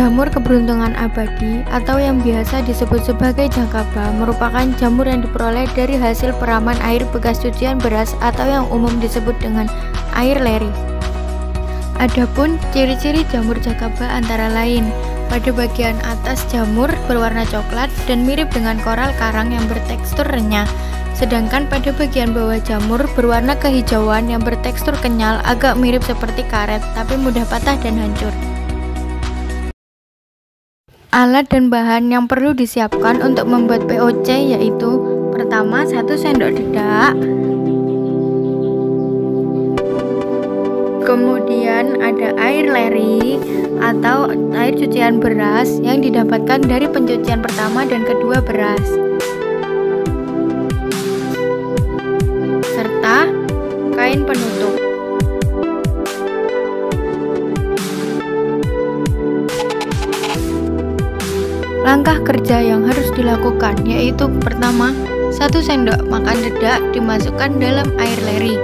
Jamur keberuntungan abadi atau yang biasa disebut sebagai jakaba merupakan jamur yang diperoleh dari hasil peraman air bekas cucian beras atau yang umum disebut dengan air leri. Adapun ciri-ciri jamur jakaba antara lain, pada bagian atas jamur berwarna coklat dan mirip dengan koral karang yang bertekstur renyah, sedangkan pada bagian bawah jamur berwarna kehijauan yang bertekstur kenyal agak mirip seperti karet tapi mudah patah dan hancur. Alat dan bahan yang perlu disiapkan untuk membuat POC yaitu pertama 1 sendok dedak, kemudian ada air leri atau air cucian beras yang didapatkan dari pencucian pertama dan kedua beras, serta kain penutup. Langkah kerja yang harus dilakukan yaitu pertama, 1 sendok makan dedak dimasukkan dalam air leri.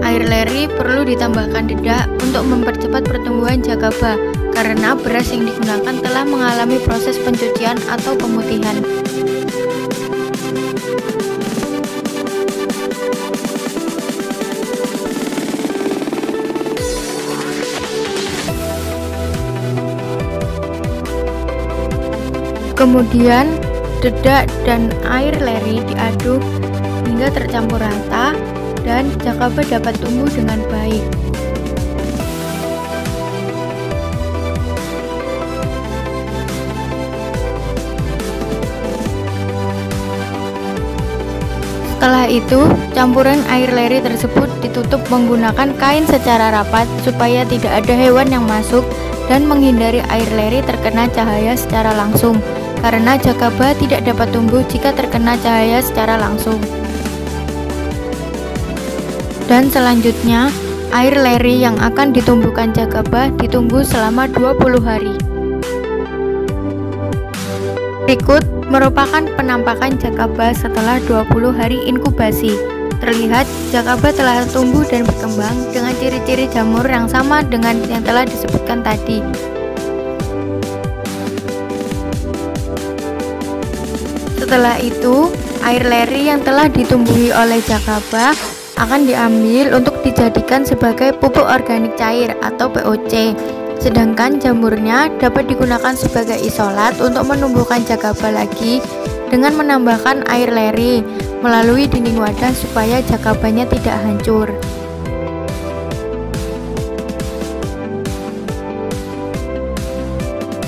Air leri perlu ditambahkan dedak untuk mempercepat pertumbuhan jakaba karena beras yang digunakan telah mengalami proses pencucian atau pemutihan. Kemudian dedak dan air leri diaduk hingga tercampur rata dan jakaba dapat tumbuh dengan baik. Setelah itu, campuran air leri tersebut ditutup menggunakan kain secara rapat supaya tidak ada hewan yang masuk dan menghindari air leri terkena cahaya secara langsung, karena jakaba tidak dapat tumbuh jika terkena cahaya secara langsung. Dan selanjutnya, air leri yang akan ditumbuhkan jakaba ditunggu selama 20 hari. Berikut merupakan penampakan jakaba setelah 20 hari inkubasi. Terlihat jakaba telah tumbuh dan berkembang dengan ciri-ciri jamur yang sama dengan yang telah disebutkan tadi. Setelah itu, air leri yang telah ditumbuhi oleh jakaba akan diambil untuk dijadikan sebagai pupuk organik cair atau POC. Sedangkan jamurnya dapat digunakan sebagai isolat untuk menumbuhkan jakaba lagi dengan menambahkan air leri melalui dinding wadah supaya jakabanya tidak hancur.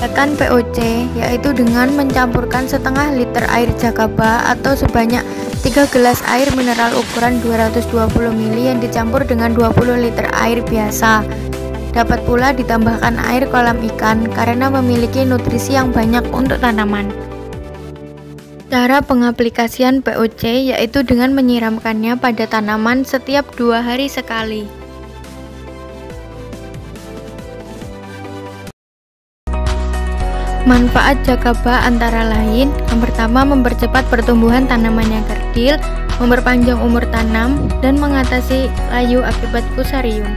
Akan POC yaitu dengan mencampurkan setengah liter air jakaba atau sebanyak 3 gelas air mineral ukuran 220 ml yang dicampur dengan 20 liter air biasa. Dapat pula ditambahkan air kolam ikan karena memiliki nutrisi yang banyak untuk tanaman. Cara pengaplikasian POC yaitu dengan menyiramkannya pada tanaman setiap 2 hari sekali. Manfaat jakaba antara lain, yang pertama mempercepat pertumbuhan tanaman yang kerdil, memperpanjang umur tanam, dan mengatasi layu akibat fusarium.